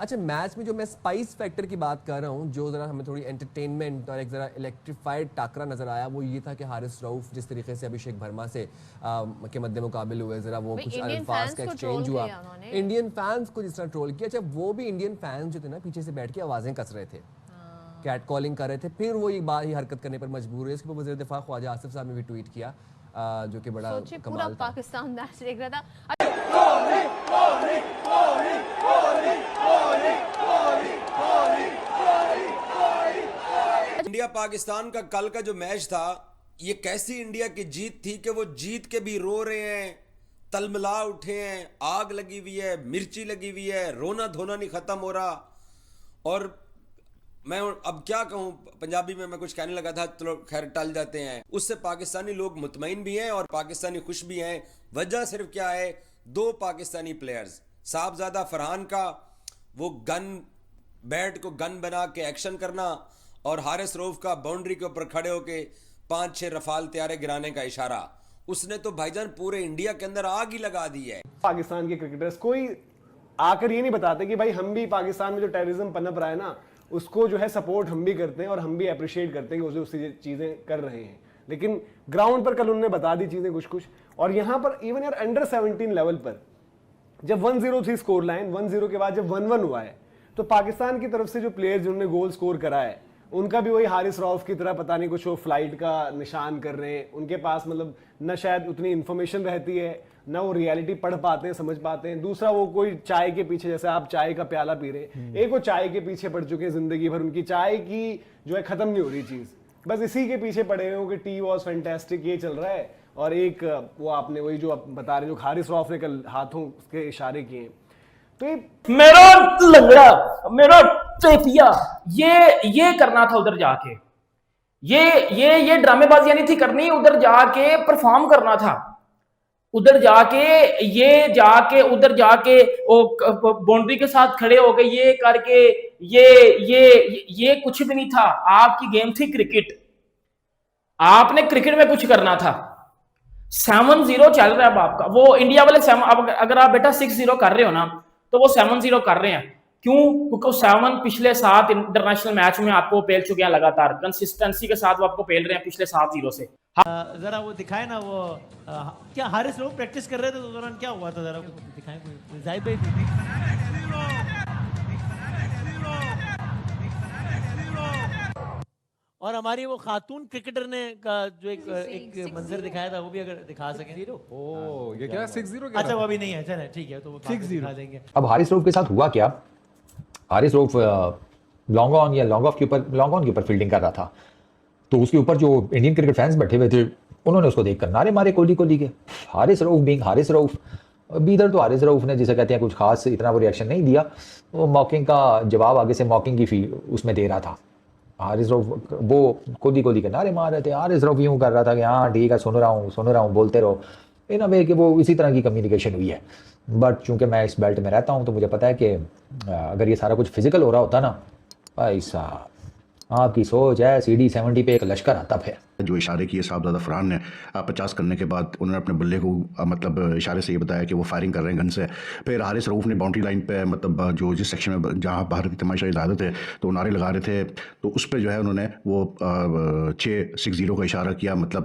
अच्छा, मैच में जो मैं स्पाइस फैक्टर की बात कर रहा हूँ, जो ज़रा हमें थोड़ी एंटरटेनमेंट और एक ज़रा इलेक्ट्रीफाइड टाकरा नज़र आया, वो ये था कि हारिस रऊफ जिस तरीके से अभिषेक वर्मा से के मद्दे मुकाबिल हुए, ज़रा वो कुछ इंडियन अल्फाज फैंस का को एक्सचेंज ट्रोल हुआ, किया उन्होंने। इंडियन फैंस को जिस तरह ट्रोल किया। अच्छा, वो भी इंडियन फैंस जो थे ना, पीछे से बैठ के आवाज़ें कस रहे थे, कैट कॉलिंग कर रहे थे, फिर वो ये हरकत करने पर मजबूर हुए। इसके ऊपर वज़ीर दिफा ख्वाजा आसिफ साहब ने भी ट्वीट किया, जो कि बड़ा सोचिए पूरा कमाल था। पाकिस्तान मैच देख रहा था। इंडिया पाकिस्तान का कल का जो मैच था, ये कैसी इंडिया की जीत थी कि वो जीत के भी रो रहे हैं, तलमला उठे हैं, आग लगी हुई है, मिर्ची लगी हुई है, रोना धोना नहीं खत्म हो रहा। और मैं अब क्या कहूं, पंजाबी में मैं कुछ कहने लगा था, चलो खैर टल जाते हैं। उससे पाकिस्तानी लोग मुतमईन भी हैं और पाकिस्तानी खुश भी हैं। वजह सिर्फ क्या है, दो पाकिस्तानी प्लेयर्स, साहबजादा फरहान का वो गन बैट को गन बना के एक्शन करना, और हारिस रऊफ का बाउंड्री के ऊपर खड़े होके 5-6 रफाल तैयारे गिराने का इशारा, उसने तो भाईजान पूरे इंडिया के अंदर आग ही लगा दी है। पाकिस्तान के क्रिकेटर्स कोई आकर ये नहीं बताते कि भाई हम भी पाकिस्तान में जो टेररिज्म पनप रहा है ना, उसको जो है सपोर्ट हम भी करते हैं और हम भी अप्रिशिएट करते हैं कि उसे चीजें कर रहे हैं। लेकिन ग्राउंड पर कल उन्होंने बता दी चीजें कुछ कुछ। और यहां पर इवन यार अंडर 17 लेवल पर जब 1-0 थी स्कोर लाइन, 1-0 के बाद जब 1-1 हुआ है, तो पाकिस्तान की तरफ से जो प्लेयर्स जिन्होंने गोल स्कोर करा है, उनका भी वही हारिस रऊफ की तरह पता नहीं कुछ वो फ्लाइट का निशान कर रहे हैं। उनके पास मतलब न शायद उतनी इंफॉर्मेशन रहती है, ना वो रियलिटी पढ़ पाते हैं, समझ पाते हैं। दूसरा, वो कोई चाय के पीछे, जैसे आप चाय का प्याला पी रहे हैं, एक वो चाय के पीछे पड़ चुके हैं जिंदगी भर, उनकी चाय की जो है खत्म नहीं हो रही चीज, बस इसी के पीछे पड़े हुए हो कि टी वॉज फैंटास्टिक, ये चल रहा है। और एक वो आपने वही जो आप बता रहे, जो हारिस रऊफ ने कल हाथों के इशारे किए, तो ये मेरा लंगड़ा, मेरा चेतिया, ये करना था उधर जाके, ये ड्रामेबाजियां नहीं थी करनी, उधर जाके परफॉर्म करना था। उधर जाके उधर जाके वो बाउंड्री के साथ खड़े हो गए, ये करके ये कुछ भी नहीं था। आपकी गेम थी क्रिकेट, आपने क्रिकेट में कुछ करना था। 7-0 चल रहा है अब आपका, वो इंडिया वाले अगर आप बेटा 6-0 कर रहे हो ना, तो वो 7-0 कर रहे हैं। क्यों? क्योंकि 7 पिछले 7 इंटरनेशनल मैच में आपको पेल चुके हैं लगातार, कंसिस्टेंसी के साथ वो आपको पेल रहे हैं पिछले 7-0 से। जरा वो दिखाए ना, वो क्या हारिस रऊफ प्रैक्टिस कर रहे थे तो दौरान क्या हुआ था, जरा दिखाएं कोई। जाहिद भाई, और हमारी वो खातून क्रिकेटर ने का जो एक मंजर दिखाया था, वो भी अगर दिखा सकें। ओ, ये क्या 6-0? अच्छा, वो अभी नहीं है, चले ठीक है, तो 6-0 दिखा देंगे। अब हारिस रऊफ के साथ हुआ क्या, हारिस रऊफ लॉन्ग ऑन या लॉन्ग ऑफ के ऊपर, लॉन्ग ऑन के ऊपर फील्डिंग कर रहा था, तो उसके ऊपर जो इंडियन क्रिकेट फैंस बैठे हुए थे, उन्होंने उसको देखकर नारे मारे कोहली कोहली के। हारिस रऊफ बीइंग हारिस रऊफ, अभी इधर तो हारिस रऊफ ने जिसे कहते हैं कुछ खास इतना वो रिएक्शन नहीं दिया, वो मॉकिंग का जवाब आगे से मॉकिंग की फील उसमें दे रहा था। हारिस रऊफ वो कोहली कोहली के नारे मार रहे थे, हारिस रऊफ यूं कर रहा था कि हाँ ठीक है, सुन रहा हूँ, बोलते रहो। इन अ वे कि वो इसी तरह की कम्युनिकेशन हुई है। बट चूंकि मैं इस बेल्ट में रहता हूँ, तो मुझे पता है कि अगर ये सारा कुछ फिजिकल हो रहा होता ना, भाई साहब आपकी सोच है सीडी 70 पे एक लश्कर आता फिर। जो इशारे किए साहबजादा फरहान ने 50 करने के बाद, उन्होंने अपने बल्ले को मतलब इशारे से ये बताया कि वो फायरिंग कर रहे हैं गन से। फिर हारिस रऊफ ने बाउंड्री लाइन पे मतलब जो जिस सेक्शन में जहाँ बाहर की तमाशाई ज़्यादा थे, तो नारे लगा रहे थे, तो उस पर जो है उन्होंने वो 6-0 का इशारा किया। मतलब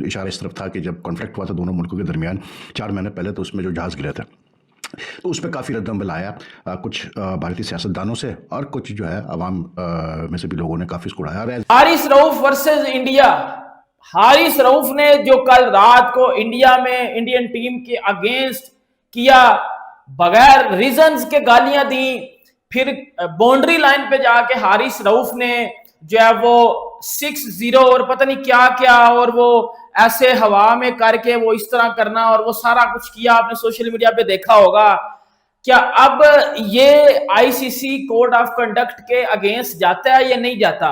इशारा इस तरफ था कि जब कॉन्फ्लिक्ट हुआ था दोनों मुल्कों के दरमियान 4 महीने पहले, तो उसमें जो जहाज़ गिरे थे, तो उस पर काफ़ी रद्दअमल आया कुछ भारतीय सियासतदानों से, और कुछ जो है अवाम में से भी लोगों ने काफ़ी इसको उड़ाया। हारिस रऊफ वर्सेस इंडिया, हारिस रऊफ ने जो कल रात को इंडिया में इंडियन टीम के अगेंस्ट किया, बगैर रीजंस के गालियां दी, फिर बाउंड्री लाइन पे जाके हारिस रऊफ ने जो है वो 6-0 और पता नहीं क्या क्या, और वो ऐसे हवा में करके वो इस तरह करना, और वो सारा कुछ किया, आपने सोशल मीडिया पे देखा होगा। क्या अब ये आईसीसी कोड ऑफ कंडक्ट के अगेंस्ट जाता है या नहीं जाता?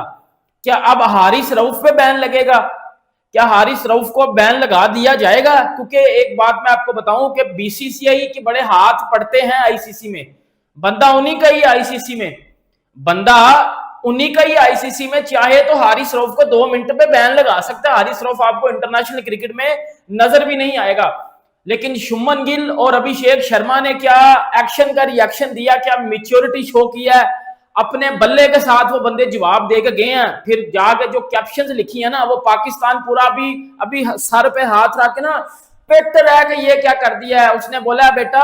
क्या अब हारिस रऊफ पे बैन लगेगा? क्या हारिस रऊफ को बैन लगा दिया जाएगा? क्योंकि एक बात मैं आपको बताऊं कि बीसीसीआई के बड़े हाथ पड़ते हैं आईसीसी में, बंदा उन्हीं का ही आईसीसी में, बंदा उन्हीं का ही आईसीसी में, चाहे तो हारिस रऊफ को 2 मिनट पे बैन लगा सकता है। हारिस रऊफ आपको इंटरनेशनल क्रिकेट में नजर भी नहीं आएगा। लेकिन शुभमन गिल और अभिषेक शर्मा ने क्या एक्शन का रिएक्शन दिया, क्या मैच्योरिटी शो किया है, अपने बल्ले के साथ वो बंदे जवाब दे के गए हैं। फिर जाके जो कैप्शंस लिखी है ना, वो पाकिस्तान पूरा अभी सर पे हाथ रख के ना पिट रह के ये क्या कर दिया है। उसने बोला बेटा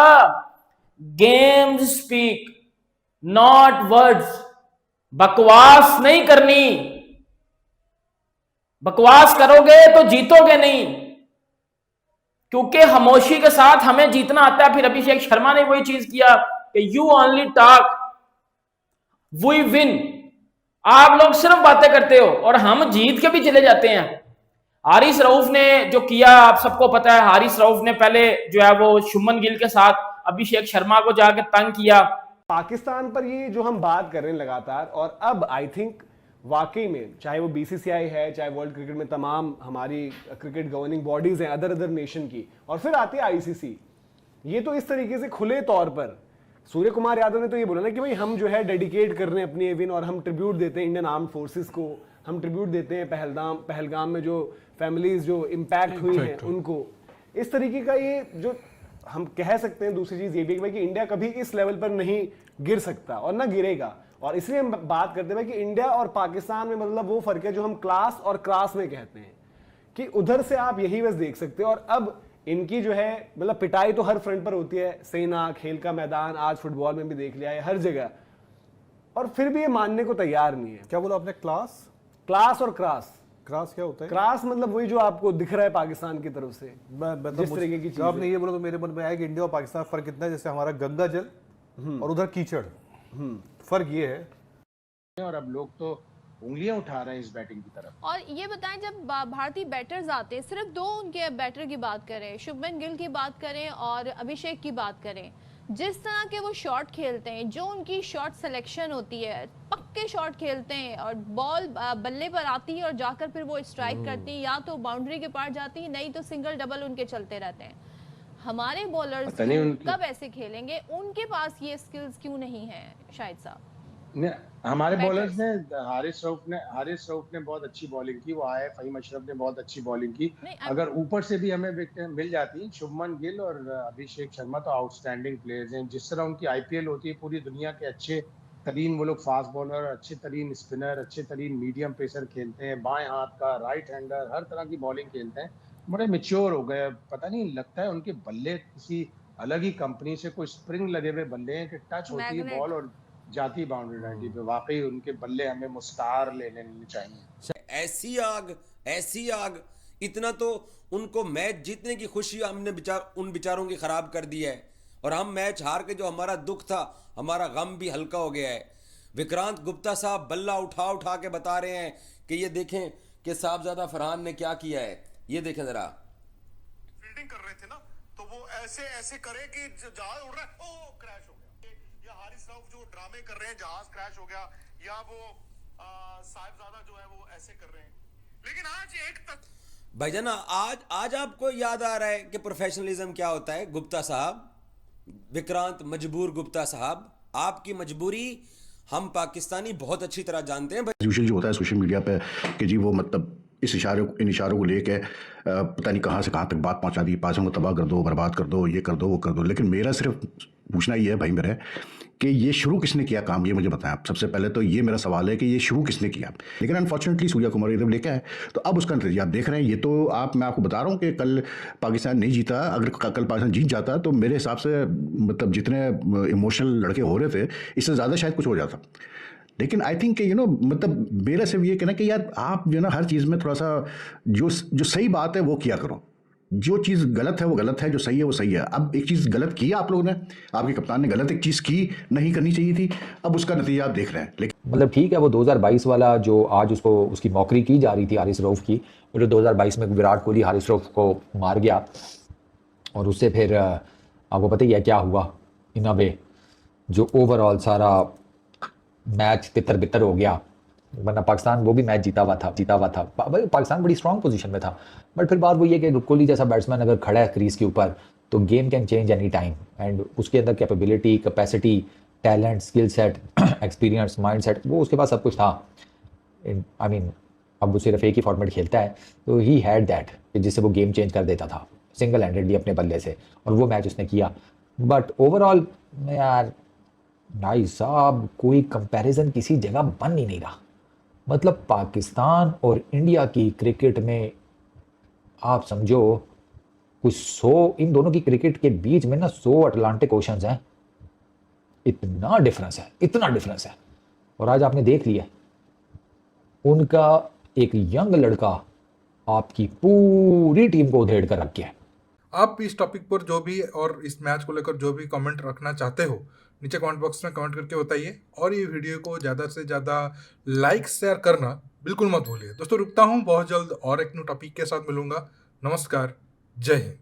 गेम्स स्पीक नॉट वर्ड्स, बकवास नहीं करनी, बकवास करोगे तो जीतोगे नहीं, क्योंकि खामोशी के साथ हमें जीतना आता है। फिर अभिषेक शर्मा ने वही चीज किया कि you only talk we win, आप लोग सिर्फ बातें करते हो और हम जीत के भी चले जाते हैं। हारिस रऊफ ने जो किया आप सबको पता है, हारिस रऊफ ने पहले जो है वो शुभमन गिल के साथ अभिषेक शर्मा को जाके तंग किया। पाकिस्तान पर ये जो हम बात कर रहे हैं लगातार, और अब आई थिंक वाकई में चाहे वो बीसीसीआई है, चाहे वर्ल्ड क्रिकेट में तमाम हमारी क्रिकेट गवर्निंग बॉडीज हैं अदर नेशन की, और फिर आती है आईसीसी, ये तो इस तरीके से खुले तौर पर सूर्य कुमार यादव ने तो ये बोला ना कि भाई हम जो है डेडिकेट कर रहे हैं अपनी विन, और हम ट्रिब्यूट देते हैं इंडियन आर्म फोर्सेस को, हम ट्रिब्यूट देते हैं पहलगाम में जो फैमिलीज जो इम्पैक्ट हुई हैं उनको। इस तरीके का ये जो हम कह सकते हैं। दूसरी चीज ये भी है कि इंडिया कभी इस लेवल पर नहीं गिर सकता और ना गिरेगा, और इसलिए हम बात करते हैं कि इंडिया और पाकिस्तान में मतलब वो फर्क है जो हम क्लास और क्रास में कहते हैं, कि उधर से आप यही बस देख सकते हो। और अब इनकी जो है मतलब पिटाई तो हर फ्रंट पर होती है, सेना, खेल का मैदान, आज फुटबॉल में भी देख लिया है, हर जगह, और फिर भी ये मानने को तैयार नहीं है। क्या बोला आपने? क्लास और क्रास? क्रास क्या होता है? क्रास मतलब वही जो आपको दिख रहा है पाकिस्तान की तरफ से, जिस तरीके की चीज। आपने ये बोला तो मेरे मन में आया कि इंडिया और पाकिस्तान फर्क कितना है, जैसे हमारा गंगा जल और उधर कीचड़, फर्क ये है। और अब लोग तो उंगलियां उठा रहे हैं इस बैटिंग की तरफ। और ये बताएं, जब भारतीय बैटर्स आते हैं, सिर्फ दो उनके बैटर की बात करें, शुभमन गिल की बात करें और अभिषेक की बात करें, जिस तरह के वो शॉट खेलते हैं, जो उनकी शॉट सिलेक्शन होती है, पक्के शॉट खेलते हैं, और बॉल बल्ले पर आती है और जाकर फिर वो स्ट्राइक करती है, या तो बाउंड्री के पार जाती है, नहीं तो सिंगल डबल उनके चलते रहते हैं। हमारे बॉलर्स कब ऐसे खेलेंगे? उनके पास ये स्किल्स क्यों नहीं है शाहिद साहब? हमारे बॉलर्स ने, हारिस रऊफ ने बहुत अच्छी बॉलिंग की, वो आए, फहीम अशरफ ने बहुत अच्छी बॉलिंग की। अगर ऊपर से भी हमें विकेट मिल जाती, शुभमन गिल और अभिषेक शर्मा तो आउटस्टैंडिंग प्लेयर्स हैं। जिस तरह उनकी आईपीएल होती है, पूरी दुनिया के अच्छे तरीन वो लोग फास्ट बॉलर, अच्छे तरीन स्पिनर, अच्छे तरीन मीडियम पेसर खेलते हैं, बाएं हाथ का, राइट हैंडर, हर तरह की बॉलिंग खेलते हैं, बड़े मेच्योर हो गए। पता नहीं लगता है उनके बल्ले किसी अलग ही कंपनी से, कोई स्प्रिंग लगे हुए बल्ले हैं कि टच होती है बॉल और जाती बाउंड्री लाइन पे। वाकई उनके बल्ले हमें मुस्तार लेने चाहिए। ऐसी आग, इतना तो उनको मैच जीतने की खुशी हमने उन बेचारों की खराब कर दी है, और हम मैच हार के जो हमारा दुख था, हमारा गम भी हल्का हो गया है। विक्रांत गुप्ता साहब बल्ला उठा के बता रहे हैं कि ये देखें कि साहबजादा फरहान ने क्या किया है, ये देखें जरा। फील्डिंग कर रहे थे ना, तो वो ऐसे करे कि जहाज उड़ रहा है, ओ क्रैश हो गया, या हारिस रऊफ जो ड्रामे कर रहे हैं, जहाज क्रैश हो गया, या वो साहबजादा जो है वो ऐसे कर रहे हैं। लेकिन आज एक भाईजान, आज आपको याद आ रहा है कि प्रोफेशनलिज्म क्या होता है। गुप्ता साहब, विक्रांत मजबूर गुप्ता साहब, आपकी मजबूरी हम पाकिस्तानी बहुत अच्छी तरह जानते हैं। यूजुअली जो होता है सोशल मीडिया पे कि जी वो मतलब इन इशारों को लेके पता नहीं कहाँ से कहाँ तक बात पहुँचा दी, पाकिस्तान को तबाह कर दो, बर्बाद कर दो, ये कर दो, वो कर दो। लेकिन मेरा सिर्फ पूछना ये है भाई मेरा कि ये शुरू किसने किया काम, ये मुझे बताएं आप। सबसे पहले तो ये मेरा सवाल है कि ये शुरू किसने किया। लेकिन अनफॉर्चुनेटली सूर्या कुमार यादव लेके आए, तो अब उसका नतीजा आप देख रहे हैं। ये तो मैं आपको बता रहा हूँ कि कल पाकिस्तान नहीं जीता, अगर कल पाकिस्तान जीत जाता तो मेरे हिसाब से मतलब जितने इमोशनल लड़के हो रहे थे, इससे ज़्यादा शायद कुछ हो जाता। लेकिन आई थिंक मतलब मेरा सिर्फ ये कहना कि यार आप जो ना हर चीज़ में थोड़ा सा जो सही बात है वो किया करो, जो चीज़ गलत है वो गलत है, जो सही है वो सही है। अब एक चीज़ गलत की आप लोगों ने, आपके कप्तान ने गलत एक चीज़ की, नहीं करनी चाहिए थी, अब उसका नतीजा आप देख रहे हैं। लेकिन मतलब ठीक है, वो 2022 वाला जो आज उसकी मौकरी की जा रही थी हारिस रऊफ की, वो जो 2022 में विराट कोहली हारिस रऊफ को मार गया, और उससे फिर आपको पता ही है क्या हुआ इन अ वे, जो ओवरऑल सारा मैच तितर बितर हो गया। वरना पाकिस्तान वो भी मैच जीता हुआ था। भाई पाकिस्तान बड़ी स्ट्रॉन्ग पोजीशन में था, बट फिर बात वो ये कि कोहली जैसा बैट्समैन अगर खड़ा है क्रीज के ऊपर तो game can change any time, and उसके अंदर capability, capacity, talent, skill set, experience, mind set, वो उसके पास सब कुछ था। आई मीन अब वो सिर्फ एक ही फॉर्मेट खेलता है, तो ही हैड दैट जिससे वो गेम चेंज कर देता था। सिंगल हैंडेडली अपने बल्ले से, और वो मैच उसने किया। बट ओवरऑल यार भाई साहब कोई कंपैरिजन किसी जगह बन ही नहीं रहा। मतलब पाकिस्तान और इंडिया की क्रिकेट में आप समझो कुछ 100, इन दोनों की क्रिकेट के बीच में ना 100 अटलांटिक ओशंस हैं। इतना डिफरेंस है, इतना डिफरेंस है। और आज आपने देख लिया उनका एक यंग लड़का आपकी पूरी टीम को उधेड़ कर रख गया। आप इस टॉपिक पर जो भी और इस मैच को लेकर जो भी कमेंट रखना चाहते हो नीचे कमेंट बॉक्स में कमेंट करके बताइए, और ये वीडियो को ज़्यादा से ज़्यादा लाइक शेयर करना बिल्कुल मत भूलिए। दोस्तों रुकता हूँ, बहुत जल्द और एक न्यू टॉपिक के साथ मिलूंगा। नमस्कार, जय हिंद।